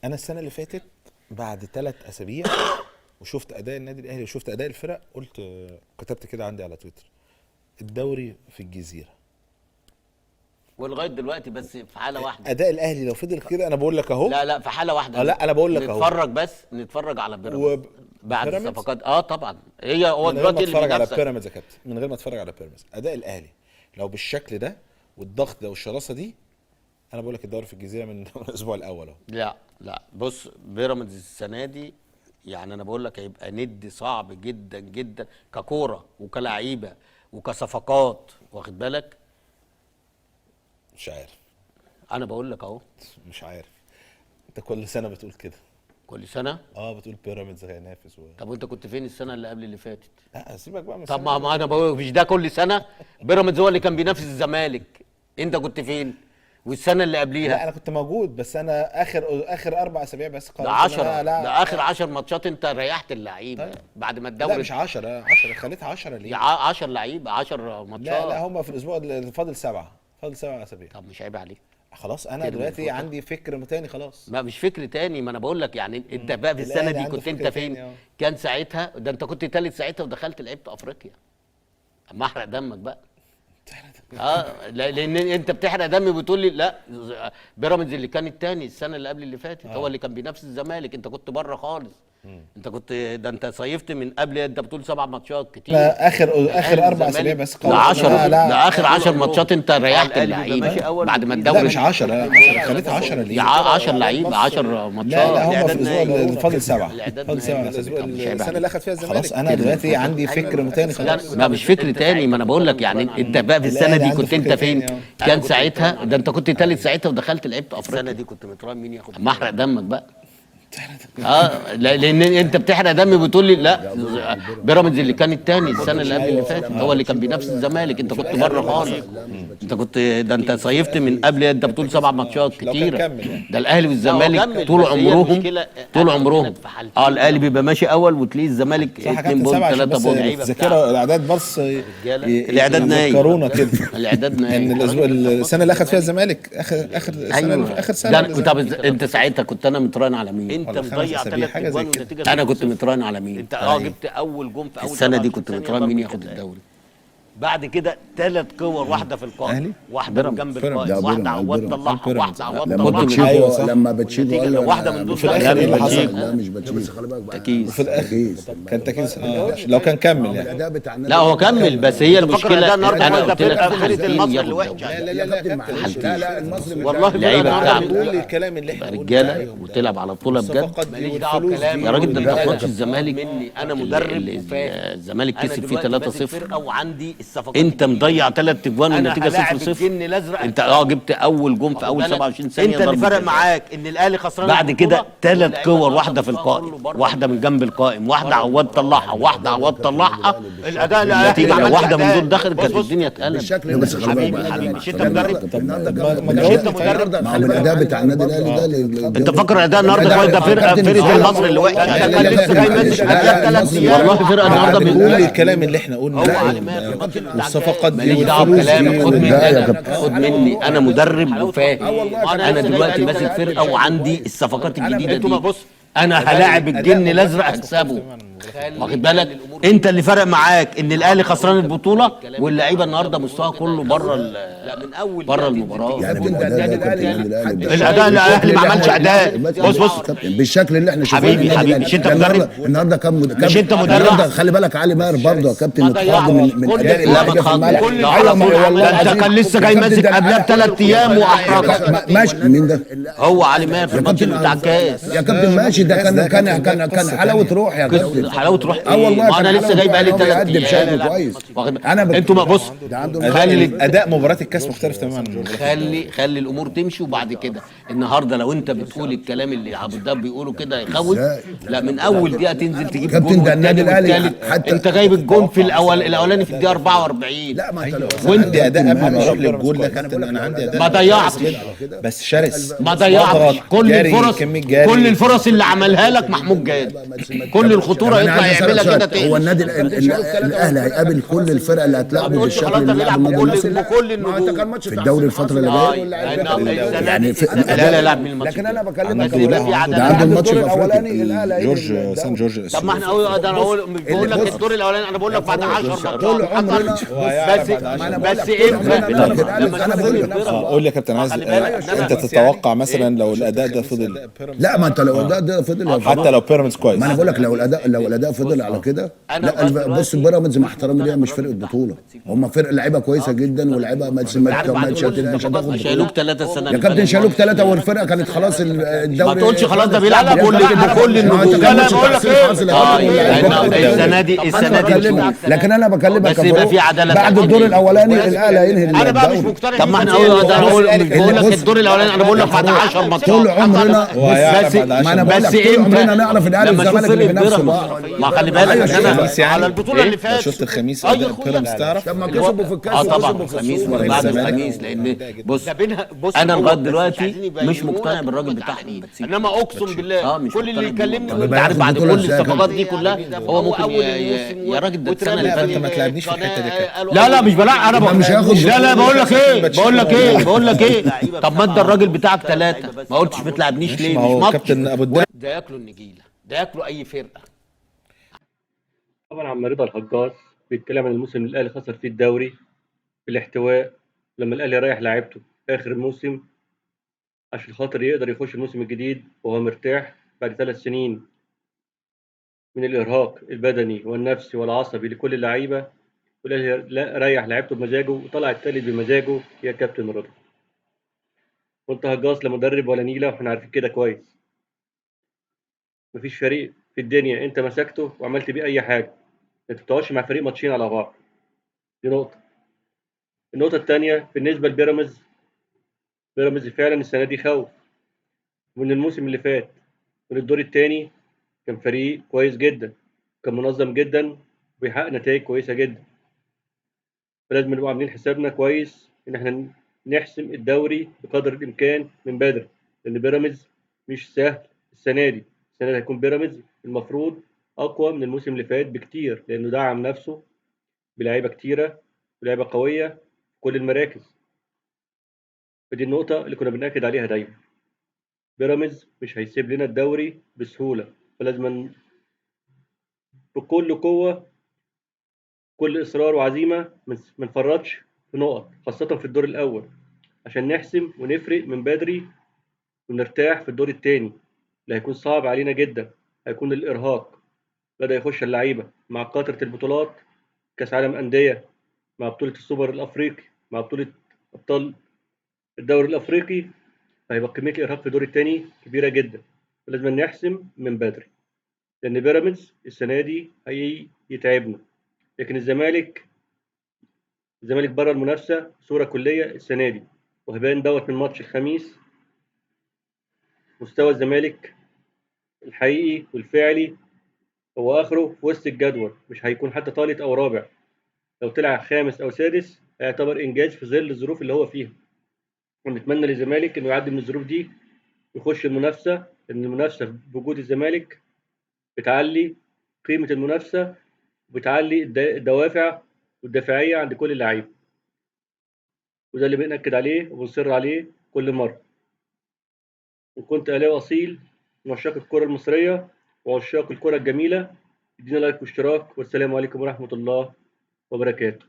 انا السنه اللي فاتت بعد 3 اسابيع وشفت اداء النادي الاهلي وشفت اداء الفرق، قلت كتبت كده عندي على تويتر: الدوري في الجزيره. ولغايه دلوقتي بس في حاله واحده. اداء الاهلي لو فضل كده انا بقول لك اهو. لا في حاله واحده. لا انا بقول لك اهو، نتفرج بس نتفرج على بيراميدز بعد الصفقات. طبعا هو من غير ما دلوقتي اتفرج على بيراميدز يا كابتن، من غير ما اتفرج على بيراميدز، اداء الاهلي لو بالشكل ده والضغط ده والشراسه دي، انا بقول لك الدوري في الجزيره من الاسبوع الاول اهو. لا بص، بيراميدز السنه دي يعني انا بقول لك هيبقى ند صعب جدا جدا ككوره وكلاعيبه وكصفقات، واخد بالك؟ مش عارف، انا بقول لك اهو. مش عارف، انت كل سنه بتقول كده. كل سنه بتقول بيراميدز هينافس طب وانت كنت فين السنه اللي قبل اللي فاتت؟ لا سيبك بقى من طب ما انا بقول مش ده كل سنه بيراميدز هو اللي كان بينافس الزمالك، انت كنت فين؟ والسنه اللي قبليها؟ لا انا كنت موجود، بس انا اخر 4 اسابيع بس ده 10 ده اخر 10 ماتشات انت ريحت اللعيبه بعد ما الدوري. لا مش 10 خليتها 10 ليه؟ 10 لعيبه 10 ماتشات. لا هم في الاسبوع اللي فاضل 7 اسابيع. طب مش عيب عليك؟ خلاص انا دلوقتي عندي فكر تاني خلاص. ما مش فكر تاني، ما انا بقول لك يعني انت بقى في السنه دي كنت انت فين؟ كان ساعتها ده انت كنت ثالث ساعتها ودخلت لعبت افريقيا. اما احرق دمك بقى. لان انت بتحرق دمي بتقول لي لا بيراميدز اللي كان الثاني السنه اللي قبل اللي فاتت هو اللي كان بينافس الزمالك، انت كنت بره خالص. انت كنت ده انت صيفت من قبل، انت بتقول 7 ماتشات كتير. لا اخر 4 اسابيع بس ده 10 ده اخر 10 ماتشات انت ريحت اللعيبه بعد ما الدوري. لا مش 10 خليتها 10 ليه؟ 10 لعيبه 10 ماتشات. لا هم في الاسبوع اللي فاضل 7 السنه اللي اخذ فيها الزمالك. خلاص انا دلوقتي عندي فكر تاني خلاص. لا مش فكر تاني، ما انا بقول لك يعني انت بقى في السنه دي كنت انت فين؟ كان ساعتها ده انت كنت ثالث ساعتها ودخلت لعبت افريقيا. السنه دي كنت متراهن مين ياخد؟ ما احرق دمك بقى. لان انت بتحرق دمي بتقول لي لا بيراميدز اللي كان الثاني السنه اللي قبل اللي فاتت هو اللي كان بينافس الزمالك، انت كنت بره خالص. انت كنت ده انت صيفت من قبل، انت بتقول 7 ماتشات كتيره. ده الاهلي والزمالك طول عمرهم الاهلي بيبقى ماشي اول وتلاقيه الزمالك 2 بونت 3 بونت. الذاكره الاعداد بس الاعداد نايم كورونا كده. الاعداد نايم ان السنه اللي اخذ فيها الزمالك اخر سنه. طب انت ساعتها كنت انا متراهن على مين؟ انت مضيع 3 اجوان والنتيجه. انا كنت متراهن على مين؟ انت جبت اول جون في اول السنه دي كنت متراهن مين ياخد الدوري. بعد كده 3 كور، واحده في القائم، واحده من جنب القائم، واحده عوضت طلعها، واحده عوضت طلعها. لما بتشيله واحده من دول. في الاخر ايه اللي حصل؟ لا مش بتشيله، خلي بالك بقى. وفي الاخر كان تكيس. لو كان كمل يعني. لا هو كمل، بس هي المشكله انا قلت لك فرقه المصري اللي وحشه. لا المصري والله لعيبه بتلعب الكلام اللي احنا رجاله وتلعب على بطوله بجد. ماليش دعوه بكلام يا راجل ده انت في ماتش الزمالك مني انا مدرب الزمالك كسب فيه 3-0 وعندي الصفقات انت مضيع 3 اجوان والنتيجه 0-0. انت جبت اول جون في اول 27 ثانيه. انت اللي فرق معاك ان الاهلي خسران بعد كده 3 كور، واحده في القائم، واحده من جنب القائم، واحده عواد طلعها، واحده عواد طلعها. الاداء النتيجه لو واحده من دول دخلت كانت الدنيا اتقلبت. بالشكل بس حبيبي مش انت مدرب؟ مش انت مدرب. ما هو الاداء بتاع النادي الاهلي ده انت فاكر الاداء النهارده كويس؟ ده فرقه المصري اللي وحشه. ده كان لسه جاي ماسك قبلها ب3 ايام. والله فرقه النهارده بيقول الكلام اللي احنا قلنا والصفقات دي كلامك. خد مني انا مدرب وفاهم. انا دلوقتي ماسك فرقه وعندي الصفقات الجديده دي. انا هلاعب الجن الازرق هكسبه، واخد بالك؟ انت اللي فرق معاك ان الاهلي خسران البطوله واللعيبه النهارده مستواها كله بره المباراه. يعني الاداء الاهلي ما عملش اداء. بص بالشكل اللي احنا شايفينه. حبيبي مش انت مدرب النهارده كام مش انت مدرب. خلي بالك علي ماهر برضه يا كابتن اتخرج من اداء لا ما انت كان لسه جاي ماسك قبلها ب3 ايام واحرجك. ماشي مين ده؟ هو علي ماهر في الماتش بتاع الكاس يا كابتن ماشي. ده كان حلاوه روح يا كابتن. حلاوه روح والله انا لسه جاي بقالي 3 ايام بشكل كويس. انتوا ما بص خلي اداء مباراه الكاس مختلف تماما. خلي الامور تمشي. وبعد كده النهارده لو انت بتقول الكلام اللي ابو الدب بيقولوا كده يخوف. لا من اول دقيقه تنزل تجيب كابتن ده النادي الاهلي حتى انت جايب الجون في الاولاني في الدقيقه 44. لا ما انت وانت اداء قبل ما اروح للجول ده كابتن انا عندي اداء ما ضيعتش بس شرس. ما ضيعتش كل الفرص اللي عملها لك محمود جاد. كل الخطوره يعني يطلع عايز يعملها اسالك كده سؤال، هو النادي الاهلي هيقابل كل الفرق اللي ما هتلعبه تقولش بالشكل خلاص ده اللي لعب بيلعب النادي بكل المصري؟ ما انت كان النجوم ماتش في بتاع الدوري حسين الفترة اللي حسن جايه؟ السنه يعني دي في الاهلي هيلعب مين الماتش لكن انا الجاي؟ بكلمك عنده لا، افريقيا. ده عنده الماتش الدور في أفريقيا. الاولاني الاهلي هينهي جورج سان الدوري. جورج طب ما احنا ده انا بقول لك بص، الدور الاولاني، انا بقول لك بعد 10 ماتشات طول عمرنا هو هيعرف بس بعد 10 ما انا بقول بس لك طول امتى؟ عمرنا نعرف لما الاهلي لما والزمالك نقول بينافسوا الفرق. بعض. قول لي يا كابتن، عايز خلي بالك انت إنما- تتوقع مثلا لو الاداء ده فضل لا، ما انت لو ده فضل يا حتى لو بيراميدز كويس، ما انا بقول لك لو الاداء فضل على كده. أنا لا لغاية دلوقتي بص، بيراميدز مع احترامي ليها مش مقتنع فرقه بالراجل بطوله، هم فرقه لعيبه كويسه جدا، ولاعيبه مش هتاخد شايلوك بطوله. 3 السنه يا كابتن شالوك 3 والفرقه كانت خلاص ما الدوري. تقولش خلاص ده بيلعب بكل النجوم. لا لا بقول لك السنه دي لكن انا بكلمك بس يا يبقى فاروق، في عداله بعد في الدور التحكيم. الاولاني الاهلي هينهي انا بقى مش الدوري. مقتنع. طب ما احنا بقول لك بص، الدور الاولاني، انا بقول لك بعد 10 ماتشات طول عمرنا هو هيعرف بس بعد 10 ما انا بقول لك بس طول امتى؟ عمرنا نعرف الاهلي لما اشوف والزمالك اللي فرقه بينافسوا بيراميدز، بعض. ما خلي بالك أيوة، ان انا الخميس يعني. على البطوله اللي لو فاتت شفت الخميس أيوة اداء أخويا. بيراميدز تعرف طب ما كسبوا في الكاس طبعا وكسبوا في الخميس السوبر. بعد الزمالك الخميس، لان بص بص انا هو لغايه بس دلوقتي عايزين مش يبينوا مقتنع لك بالراجل هو بتاع تعليم. الباتشيكو. انما اقسم بالله مش كل اللي مقتنع يكلمني بالراجل. وانت يبقى عارف ياخد بعد بطولة كل ازاي يا الصفقات كابتن؟ دي كلها هو ممكن أول الموسم يا راجل ده السنه اللي فاتت ما تلعبنيش في الحتة دي يا كابتن. لا مش بلا انا يبقى مش هياخد لا بقول لك ايه باتشيكو بقول لك ايه طب ما ادى الراجل بتاعك 3 ما قلتش ما تلعبنيش ليه؟ ما مش هو ماتش كابتن ابو الدهب ده ياكلوا النجيله، ده ياكلوا اي فرقه. طبعا عم رضا الهجاص بيتكلم عن الموسم اللي الاهلي خسر فيه الدوري بالاحتواء، لما الاهلي رايح لعيبته في اخر الموسم عشان خاطر يقدر يخش الموسم الجديد وهو مرتاح بعد 3 سنين من الارهاق البدني والنفسي والعصبي لكل اللعيبه، والاهلي ريح لعيبته بمزاجه وطلع التالت بمزاجه يا كابتن رضا. وانت هجاص لا مدرب ولا نيله، واحنا عارفين كده كويس. مفيش فريق في الدنيا انت مسكته وعملت بيه اي حاجه، انت بتقعدش مع فريق ماتشين على بعض. دي نقطه. النقطه الثانيه بالنسبه لبيراميدز، بيراميدز فعلا السنه دي خوف من الموسم اللي فات. من الدور الثاني كان فريق كويس جدا، كان منظم جدا وبيحقق نتائج كويسه جدا. فلازم نبقى عاملين حسابنا كويس ان احنا نحسم الدوري بقدر الامكان من بدري، لان بيراميدز مش سهل السنه دي. السنه دي هيكون بيراميدز المفروض اقوى من الموسم اللي فات بكتير، لانه دعم نفسه بلعيبه كتيره ولاعيبه قويه في كل المراكز. فدي النقطه اللي كنا بنأكد عليها دايما، بيراميدز مش هيسيب لنا الدوري بسهوله، فلازم بكل قوه كل اصرار وعزيمه ما نفرطش في نقط، خاصه في الدور الاول، عشان نحسم ونفرق من بدري ونرتاح في الدور الثاني اللي هيكون صعب علينا جدا. هيكون الارهاق بدأ يخش اللعيبه مع كثره البطولات، كاس عالم انديه، مع بطوله السوبر الافريقي، مع بطوله ابطال الدوري الافريقي، فهيبقى كميه الارهاق في الدور الثاني كبيره جدا. فلازم نحسم من بدري، لان بيراميدز السنه دي يتعبنا. لكن الزمالك بره المنافسه صوره كليه السنه دي، وهيبان دوت من ماتش الخميس. مستوى الزمالك الحقيقي والفعلي هو اخره في وسط الجدول، مش هيكون حتى ثالث او رابع. لو طلع خامس او سادس هيعتبر انجاز في ظل الظروف اللي هو فيها. ونتمنى للزمالك انه يعدي من الظروف دي ويخش المنافسه، لان المنافسه بوجود الزمالك بتعلي قيمه المنافسه وبتعلي الدوافع والدافعيه عند كل اللعيبه. وده اللي بنأكد عليه وبنصر عليه كل مره. وكنت اهلاوي اصيل من عشاق الكره المصريه وعشاق الكره الجميله. ادينا لايك واشتراك، والسلام عليكم ورحمه الله وبركاته.